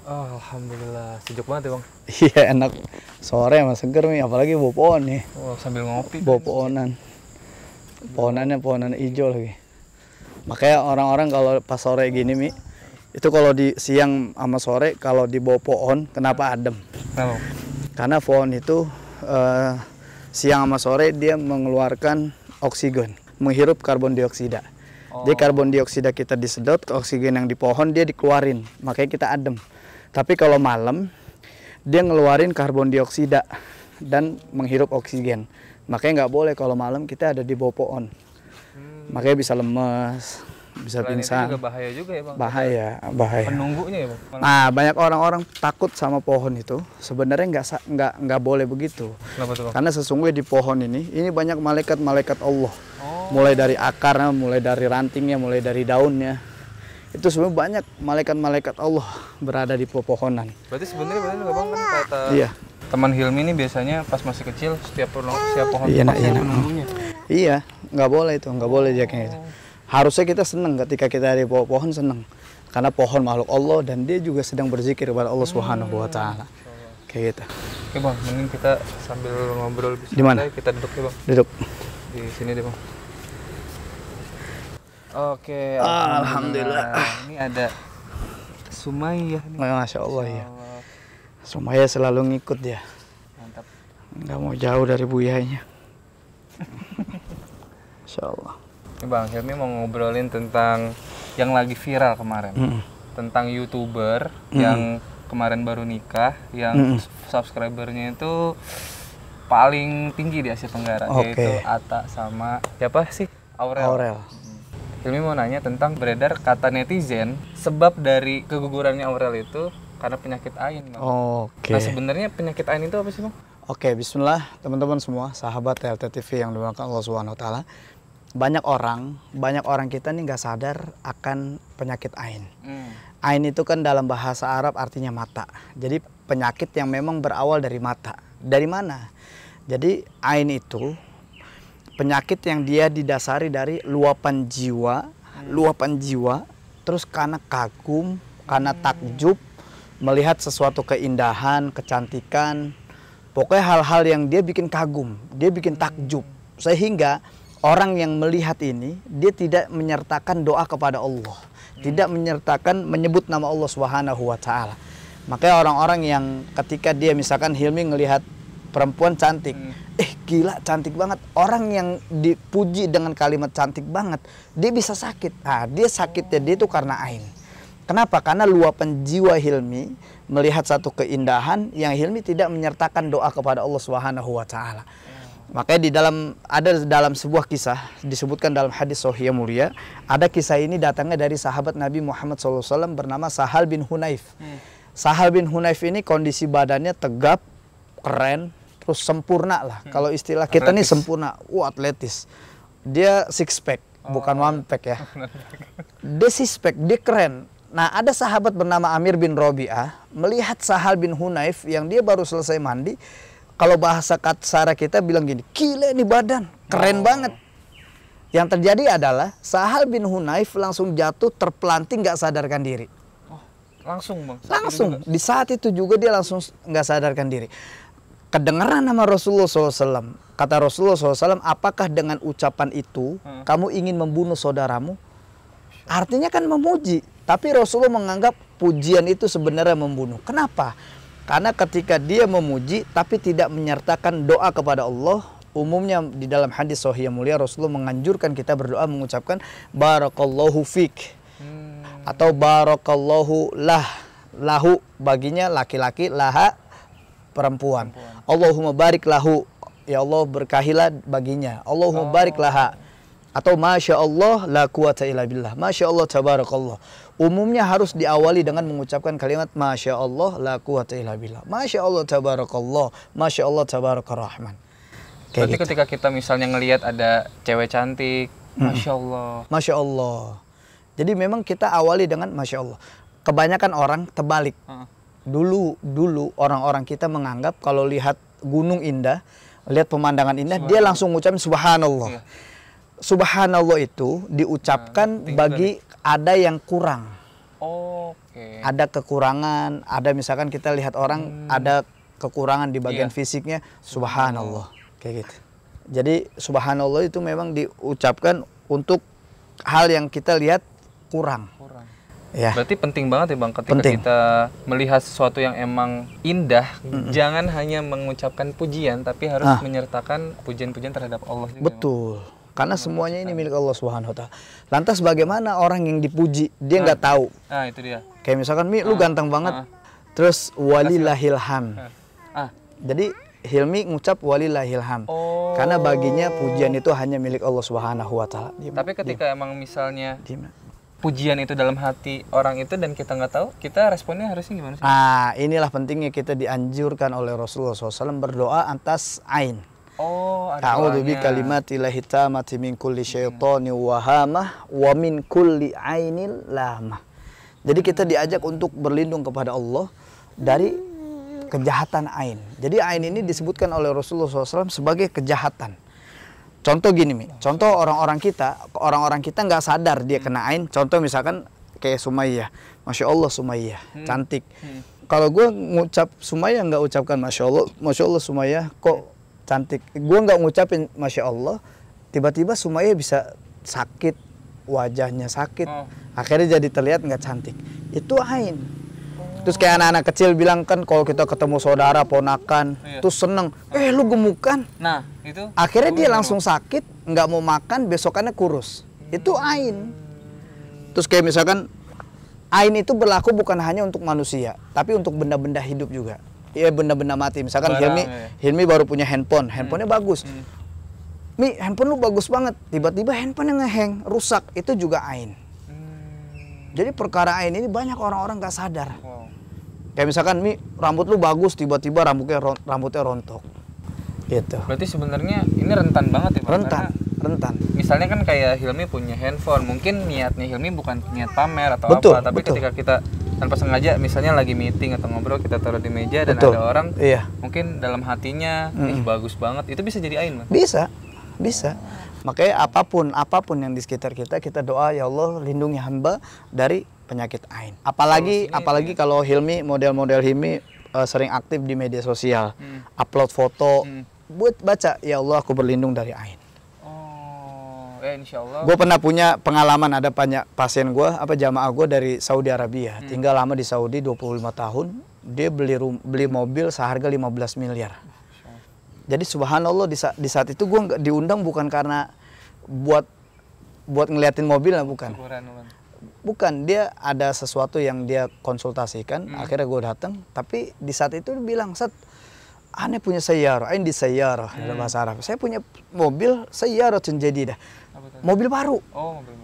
Oh, alhamdulillah, sejuk banget ya bang. Iya enak, sore mas seger nih, apalagi bawa pohon nih. Oh, sambil ngopi. Bawa pohonan, pohonan hijau lagi. Makanya orang-orang kalau pas sore gini Mi, itu kalau di siang sama sore kalau di bawah pohon, kenapa adem? Kenapa? Karena pohon itu siang sama sore dia mengeluarkan oksigen, menghirup karbon dioksida. Jadi karbon dioksida kita disedot, oksigen yang di pohon dia dikeluarin, makanya kita adem. Tapi kalau malam dia ngeluarin karbon dioksida dan menghirup oksigen. Makanya nggak boleh kalau malam kita ada di bawah pohon. Makanya bisa lemes, bisa Selain pingsan. itu juga bahaya juga ya bang. Bahaya. Penunggunya ya bang. Nah, banyak orang-orang takut sama pohon itu. Sebenarnya nggak boleh begitu. Kenapa tuh bang? Karena sesungguhnya di pohon ini banyak malaikat-malaikat Allah. Mulai dari akarnya, mulai dari rantingnya, mulai dari daunnya. Itu sebenarnya banyak malaikat-malaikat Allah berada di pepohonan. Berarti sebenarnya benar nggak bang kan kata Iya. teman Hilmi ini biasanya pas masih kecil setiap pohon Iya, nak, pasti iya, ada nak. penunggunya. Iya, nggak boleh itu, nggak boleh dia kayak gitu. Harusnya kita senang ketika kita di bawah pohon, senang. Karena pohon makhluk Allah dan dia juga sedang berzikir kepada Allah Subhanahu wa taala. Kayak gitu. Oke bang, mending kita sambil ngobrol Di mana? kita duduk ya bang. Duduk. Di sini deh bang. Oke, Alhamdulillah. Ini ada Sumayyah nih. Masya Allah ya. Sumaya selalu ngikut dia. Mantap. Nggak mau jauh dari buyanya. Masya Allah. Ini bang, Hilmi mau ngobrolin tentang yang lagi viral kemarin. Tentang YouTuber yang kemarin baru nikah, yang subscribernya itu paling tinggi di Asia Tenggara, yaitu Atta sama siapa sih? Aurel. Hilmi mau nanya tentang beredar kata netizen sebab dari kegugurannya Aurel itu karena penyakit ain, bang. Nah sebenarnya penyakit ain itu apa sih, bang? Oke, bismillah teman-teman semua, sahabat TLT TV yang dimuliakan Allah Subhanahu wa taala. Banyak orang kita nih nggak sadar akan penyakit ain. Ain itu kan dalam bahasa Arab artinya mata. Jadi penyakit yang memang berawal dari mata. Dari mana? Jadi ain itu penyakit yang dia didasari dari luapan jiwa, terus karena kagum, karena takjub, melihat sesuatu keindahan, kecantikan, pokoknya hal-hal yang dia bikin kagum, dia bikin takjub, sehingga orang yang melihat ini dia tidak menyertakan doa kepada Allah, tidak menyertakan menyebut nama Allah Subhanahu wa taala. Makanya orang-orang yang ketika dia misalkan Hilmi ngelihat perempuan cantik, gila cantik banget. Orang yang dipuji dengan kalimat cantik banget, dia bisa sakit. Nah, dia sakitnya dia itu karena ain. Kenapa? Karena luapan jiwa Hilmi melihat satu keindahan yang Hilmi tidak menyertakan doa kepada Allah Subhanahu wa taala. Makanya dalam sebuah kisah disebutkan dalam hadis sahih mulia, ada kisah ini datangnya dari sahabat Nabi Muhammad SAW bernama Sahal bin Hunayf. Sahal bin Hunayf ini kondisi badannya tegap, keren, terus sempurna lah. Kalau istilah kita nih sempurna, atletis. Dia six pack, bukan one pack ya. Dia six pack, dia keren. Nah, ada sahabat bernama Amir bin Robi'ah melihat Sahal bin Hunayf yang dia baru selesai mandi. Kalau bahasa kasar kita bilang gini, gila nih badan, keren banget. Yang terjadi adalah Sahal bin Hunayf langsung jatuh terpelanting, nggak sadarkan diri. Langsung bang? Langsung, di saat itu juga dia langsung nggak sadarkan diri. Kedengeran nama Rasulullah SAW. Kata Rasulullah SAW, apakah dengan ucapan itu kamu ingin membunuh saudaramu? Artinya kan memuji. Tapi Rasulullah menganggap pujian itu sebenarnya membunuh. Kenapa? Karena ketika dia memuji tapi tidak menyertakan doa kepada Allah, umumnya di dalam hadis sahih yang mulia Rasulullah menganjurkan kita berdoa mengucapkan barakallahu fik atau barakallahu lahu baginya laki-laki, laha perempuan. Allahumma barik lahu, ya Allah berkahilah baginya. Allahumma barik laha. Atau Masya Allah la quwata illa billah, Masya Allah tabarakallah. Umumnya harus diawali dengan mengucapkan kalimat Masya Allah la quwata illa billah, Masya Allah tabarakallah, Masya Allah tabarakarrahman. Berarti gitu. Ketika kita misalnya ngelihat ada cewek cantik, Masya Allah. Masya Allah. Jadi memang kita awali dengan Masya Allah. Kebanyakan orang terbalik. Dulu orang-orang kita menganggap kalau lihat gunung indah, lihat pemandangan indah, dia langsung mengucapkan Subhanallah. Subhanallah itu diucapkan bagi ada yang kurang. Oke. Ada kekurangan, ada misalkan kita lihat orang ada kekurangan di bagian fisiknya, subhanallah, kayak gitu. Jadi subhanallah itu memang diucapkan untuk hal yang kita lihat kurang. Ya. Berarti penting banget ya Bang ketika kita melihat sesuatu yang emang indah, jangan hanya mengucapkan pujian, tapi harus menyertakan pujian-pujian terhadap Allah juga. Betul. Karena semuanya ini milik Allah Subhanahu wa taala. Lantas bagaimana orang yang dipuji dia nggak tahu? Nah, itu dia. Kayak misalkan Mi, lu ganteng banget. Terus walillahilham. Jadi Hilmi ngucap walillahilham. Karena baginya pujian itu hanya milik Allah Subhanahu wa taala. Tapi ketika emang misalnya pujian itu dalam hati orang itu dan kita nggak tahu, kita responnya harusnya gimana sih? Inilah pentingnya kita dianjurkan oleh Rasulullah SAW berdoa atas ain. Ta'udzu bi kalimatillahi tammati min kulli syaitani wa hamah wa min kulli ainil lamah. Jadi kita diajak untuk berlindung kepada Allah dari kejahatan ain. Jadi ain ini disebutkan oleh Rasulullah SAW sebagai kejahatan. Contoh gini Mi, contoh orang-orang kita nggak sadar dia kena ain. Contoh misalkan kayak Sumayyah, Masya Allah Sumayyah, cantik. Kalau gue ngucap Sumayyah nggak ucapkan Masya Allah Sumayyah kok cantik. Gue nggak ngucapin Masya Allah, tiba-tiba Sumayyah bisa sakit, wajahnya sakit, akhirnya jadi terlihat nggak cantik. Itu ain. Terus kayak anak-anak kecil bilang kan kalau kita ketemu saudara, ponakan, terus seneng, lu gemukan. Nah, itu. Akhirnya dia langsung sakit, nggak mau makan, besokannya kurus. Itu ain. Terus kayak misalkan, ain itu berlaku bukan hanya untuk manusia, tapi untuk benda-benda hidup juga. Iya, benda-benda mati. Misalkan Hilmi baru punya handphonenya bagus. Mi, handphone lu bagus banget. Tiba-tiba handphonenya ngehang, rusak. Itu juga ain. Jadi perkara ain ini banyak orang-orang nggak sadar. Kayak misalkan Mi, rambut lu bagus, tiba-tiba rambutnya rontok. Gitu. Berarti sebenarnya ini rentan banget ya Pak? Rentan. Misalnya kan kayak Hilmi punya handphone, mungkin niatnya Hilmi bukan niat pamer atau apa, tapi ketika kita tanpa sengaja misalnya lagi meeting atau ngobrol, kita taruh di meja dan ada orang mungkin dalam hatinya bagus banget, itu bisa jadi ain, Bang? Bisa. Makanya apapun yang di sekitar kita doa, ya Allah lindungi hamba dari penyakit ain. Apalagi kalau Hilmi, model-model Hilmi sering aktif di media sosial, upload foto, buat baca, ya Allah aku berlindung dari ain. Insya Allah. Gue pernah punya pengalaman, ada banyak pasien gue, jamaah gue dari Saudi Arabia, tinggal lama di Saudi 25 tahun, dia beli mobil seharga 15 miliar. Jadi subhanallah di saat itu gue diundang bukan karena buat ngeliatin mobilnya, bukan. Bukan, dia ada sesuatu yang dia konsultasikan, akhirnya gue datang, tapi di saat itu dia bilang, Sat, aneh punya sayyarah, di sayyarah dalam bahasa Arab. Saya punya mobil sayyarah jadidah. Mobil baru.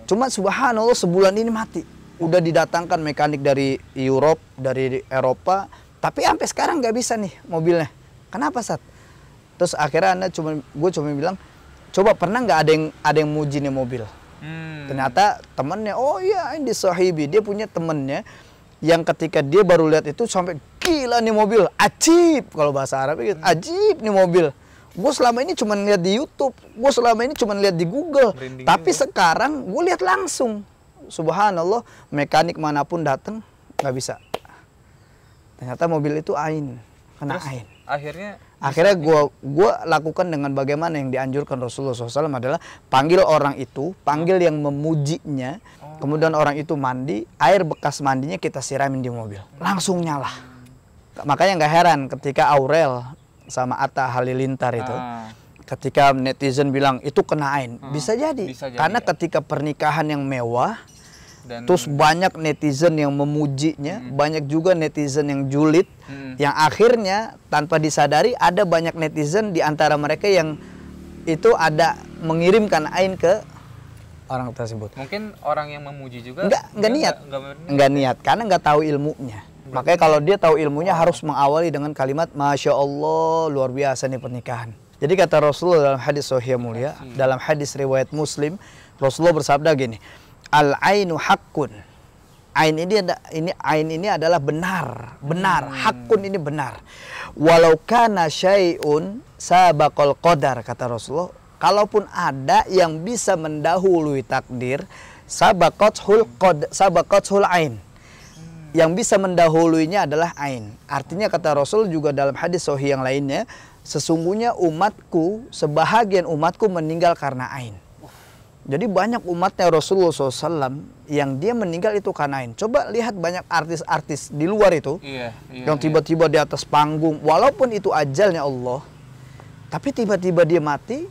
Cuma subhanallah sebulan ini mati. Udah didatangkan mekanik dari Europe, dari Eropa, tapi sampai sekarang nggak bisa nih mobilnya. Kenapa, Sat? Terus akhirnya gue cuma bilang, coba pernah nggak ada yang muji nih mobil? Ternyata temennya, ini sahibi, dia punya temennya yang ketika dia baru lihat itu sampai gila nih mobil, ajib kalau bahasa Arab gitu, ajib nih mobil. Gue selama ini cuma lihat di YouTube, gue selama ini cuma lihat di Google, tapi sekarang gue lihat langsung. Subhanallah, mekanik manapun datang nggak bisa. Ternyata mobil itu ain, kena ain. Akhirnya gue lakukan dengan bagaimana yang dianjurkan Rasulullah SAW adalah panggil orang itu, panggil yang memujinya, kemudian orang itu mandi, air bekas mandinya kita siramin di mobil, langsung nyala. Makanya nggak heran ketika Aurel sama Atta Halilintar itu, ketika netizen bilang itu kena ain, bisa jadi karena ketika pernikahan yang mewah, terus banyak netizen yang memujinya, banyak juga netizen yang julid, yang akhirnya tanpa disadari ada banyak netizen di antara mereka yang itu ada mengirimkan ain ke orang tersebut. Mungkin orang yang memuji juga nggak niat karena nggak tahu ilmunya. Makanya kalau dia tahu ilmunya harus mengawali dengan kalimat Masya Allah, luar biasa nih pernikahan. Jadi kata Rasulullah dalam hadis sahih mulia, dalam hadis riwayat Muslim, Rasulullah bersabda gini, Al-ainu haqqun. Ain ini adalah benar. Haqqun ini benar. Walau kana syai'un sabaqal qadar, kata Rasulullah. Kalaupun ada yang bisa mendahului takdir, sabaqathul ain. Yang bisa mendahuluinya adalah ain. Artinya kata Rasul juga dalam hadis sahih yang lainnya, sesungguhnya umatku, sebahagian umatku meninggal karena ain. Jadi banyak umatnya Rasulullah SAW yang dia meninggal itu karena ain. Coba lihat banyak artis-artis di luar itu, yang tiba-tiba di atas panggung, walaupun itu ajalnya Allah, tapi tiba-tiba dia mati,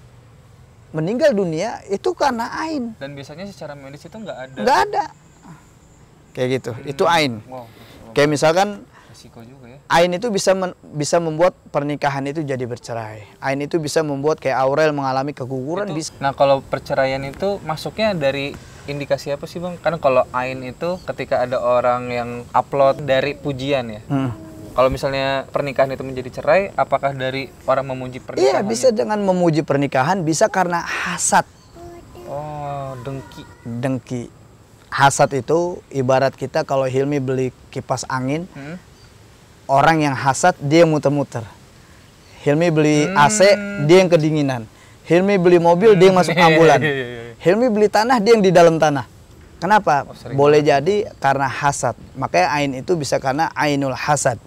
meninggal dunia itu karena ain. Dan biasanya secara medis itu nggak ada. Nggak ada. Kayak gitu. Itu ain. Wow. Kayak misalkan Risiko juga ya. ain itu bisa membuat pernikahan itu jadi bercerai. Ain itu bisa membuat kayak Aurel mengalami keguguran. Bisa. Nah, kalau perceraian itu masuknya dari indikasi apa sih, Bang? Karena kalau ain itu ketika ada orang yang upload dari pujian ya. Kalau misalnya pernikahan itu menjadi cerai, apakah dari orang memuji pernikahan? Iya, bisa dengan memuji pernikahan, bisa karena hasad. Oh, dengki. Dengki. Hasad itu ibarat kita kalau Hilmi beli kipas angin, orang yang hasad dia muter-muter. Hilmi beli AC, dia yang kedinginan. Hilmi beli mobil, dia yang masuk ambulan. Hilmi beli tanah, dia yang di dalam tanah. Kenapa? Boleh jadi karena hasad. Makanya ain itu bisa karena ainul hasad.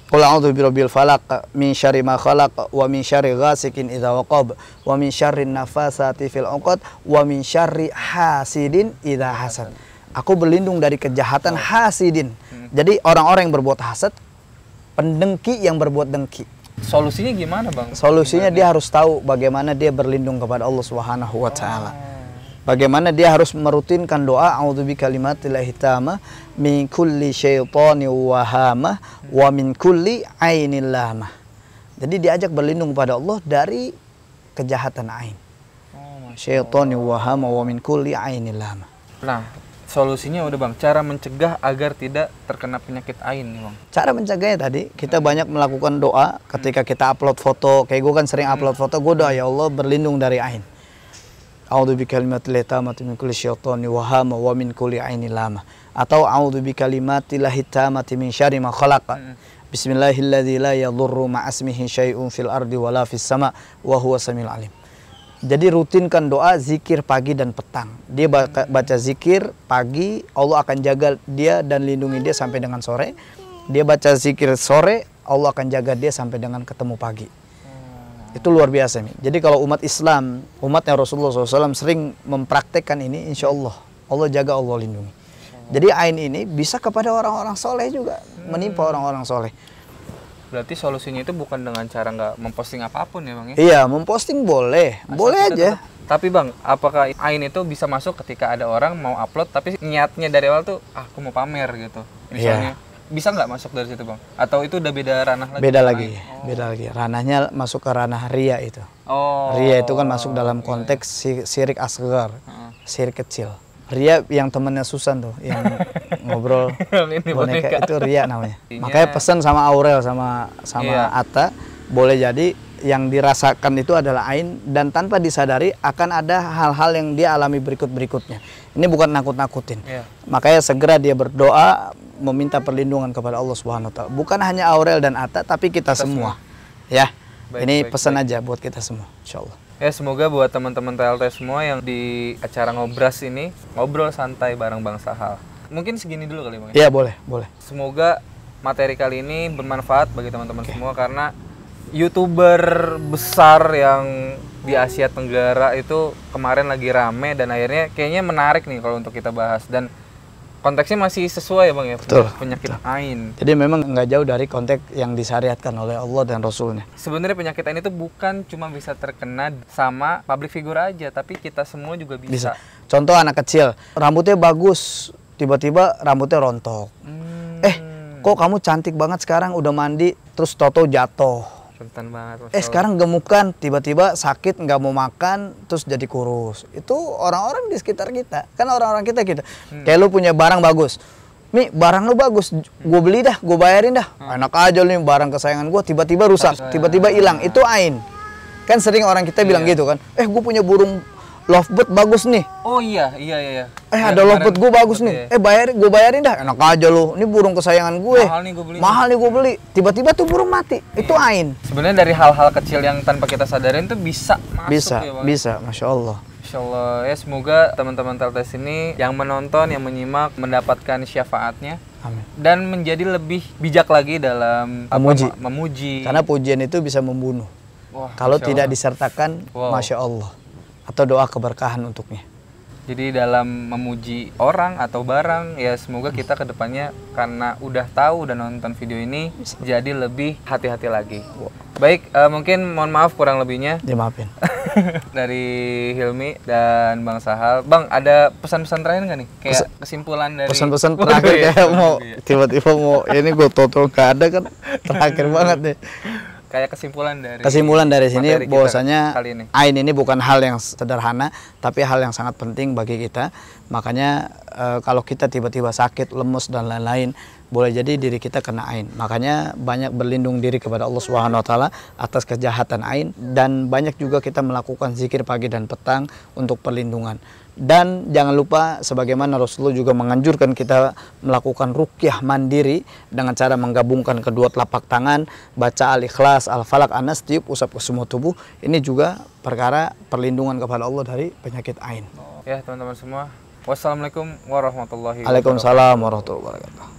Qul a'udzu birabbil falaq min syarri ma khalaq wa min syarri ghasikin idza waqab wa min syarrin nafasati fil 'uqad wa min syarri hasidin idza hasad. Aku berlindung dari kejahatan hasidin. Jadi orang-orang yang berbuat hasad, pendengki yang berbuat dengki. Solusinya gimana, Bang? Solusinya dia harus tahu bagaimana dia berlindung kepada Allah Subhanahu wa taala. Bagaimana dia harus merutinkan doa a'udzu bikalimatillahi tammah min kulli syaithanir wahamah wa min kulli ainil lamah. Jadi diajak berlindung kepada Allah dari kejahatan ain. Syaitanir wahamah wa min kulli ainil lamah. Nah, solusinya udah, Bang, cara mencegah agar tidak terkena penyakit ain nih, Bang. Cara mencegahnya tadi kita banyak melakukan doa ketika kita upload foto. Kayak gue kan sering upload foto, gue doa ya Allah berlindung dari ain. A'udzu bikalimatillahi tammati min kulli syaithanir wahamah wa min kulli ainil lamah. Atau a'udzu bikalimatillahi tammati min syarri ma khalaq. Bismillahilladzi la yadhurru ma'asmihi syai'un fil ardi wala fis sama' wa huwa samiul alim. Jadi rutinkan doa zikir pagi dan petang. Dia baca zikir pagi, Allah akan jaga dia dan lindungi dia sampai dengan sore. Dia baca zikir sore, Allah akan jaga dia sampai dengan ketemu pagi. Itu luar biasa nih. Jadi kalau umat Islam, umatnya Rasulullah SAW sering mempraktekkan ini, insya Allah jaga, Allah lindungi. Jadi ain ini bisa kepada orang-orang soleh juga, menimpa orang-orang soleh. Berarti solusinya itu bukan dengan cara nggak memposting apapun ya, Bang ya? Iya, memposting boleh, boleh aja. Tapi Bang, apakah ain itu bisa masuk ketika ada orang mau upload tapi niatnya dari awal tuh aku mau pamer gitu, misalnya? Bisa nggak masuk dari situ, Bang? Atau itu udah beda ranah lagi? Beda lagi, beda lagi. Ranahnya masuk ke ranah ria itu. Ria itu kan masuk dalam konteks syirik asghar, syirik kecil. Ria yang temennya Susan tuh, yang ngobrol boneka itu ria namanya. Makanya pesan sama Aurel sama Atta, boleh jadi yang dirasakan itu adalah ain dan tanpa disadari akan ada hal-hal yang dia alami berikutnya. Ini bukan nakut-nakutin. Makanya segera dia berdoa meminta perlindungan kepada Allah Subhanahu wa taala. Bukan hanya Aurel dan Atta tapi kita semua. Ya. Ini pesan aja buat kita semua, insyaallah. Ya, semoga buat teman-teman TLT semua yang di acara ngobras ini ngobrol santai bareng Bang Sahal. Mungkin segini dulu kali, Bang. Iya, boleh. Semoga materi kali ini bermanfaat bagi teman-teman semua karena YouTuber besar yang di Asia Tenggara itu kemarin lagi rame dan akhirnya kayaknya menarik nih kalau untuk kita bahas dan konteksnya masih sesuai ya, Bang ya. Betul. Penyakit ain. Jadi memang nggak jauh dari konteks yang disyariatkan oleh Allah dan Rasulnya. Sebenarnya penyakit ain itu bukan cuma bisa terkena sama public figure aja, tapi kita semua juga bisa. Contoh anak kecil, rambutnya bagus, tiba-tiba rambutnya rontok. Kok kamu cantik banget sekarang udah mandi, terus toto jatuh. Rentan banget. Sekarang gemukan, tiba-tiba sakit, nggak mau makan, terus jadi kurus. Itu orang-orang di sekitar kita. Kan orang-orang kita gitu. Kayak lu punya barang bagus. Mi, barang lu bagus, gue beli dah, gue bayarin dah. Enak aja lu nih barang kesayangan gue, tiba-tiba rusak, tiba-tiba hilang. Itu ain. Kan sering orang kita bilang gitu kan. Gue punya burung lovebird bagus nih. Oh iya. Ada lovebird gue bagus nih. Gue bayarin dah. Enak aja lu. Ini burung kesayangan gue. Mahal nih gue beli. Tiba-tiba tuh burung mati. Itu ain. Sebenarnya dari hal-hal kecil yang tanpa kita sadarin tuh bisa masuk ya, Bang. Bisa, Masya Allah. Insya Allah ya, semoga teman-teman TLT ini yang menonton, yang menyimak mendapatkan syafaatnya Amin. Dan menjadi lebih bijak lagi dalam memuji. Karena pujian itu bisa membunuh. Wah, kalau Masya tidak Allah. disertakan, Wow. Masya Allah, atau doa keberkahan untuknya. Jadi dalam memuji orang atau barang, ya semoga kita kedepannya karena udah tahu dan nonton video ini jadi lebih hati-hati lagi. Baik, mungkin mohon maaf kurang lebihnya Dimaafin. dari Hilmi dan Bang Sahal. Bang, ada pesan-pesan terakhir nggak nih? Kayak kesimpulan dari Pesan-pesan terakhir iya, kayak mau iya. tiba-tiba mau ini gue toto gak ada kan terakhir banget deh. Kayak kesimpulan Dari sini materi kita bahwasanya kali ini. ain ini bukan hal yang sederhana, tapi hal yang sangat penting bagi kita. Makanya kalau kita tiba-tiba sakit, lemes dan lain-lain, boleh jadi diri kita kena ain. Makanya banyak berlindung diri kepada Allah Subhanahu wa taala atas kejahatan ain, dan banyak juga kita melakukan zikir pagi dan petang untuk perlindungan. Dan jangan lupa sebagaimana Rasulullah juga menganjurkan kita melakukan ruqyah mandiri dengan cara menggabungkan kedua telapak tangan, baca Al-Ikhlas, Al-Falaq, An-Nas, tiup, usap ke semua tubuh. Ini juga perkara perlindungan kepada Allah dari penyakit ain. Ya, teman-teman semua. Wassalamualaikum warahmatullahi wabarakatuh. Waalaikumsalam warahmatullahi wabarakatuh.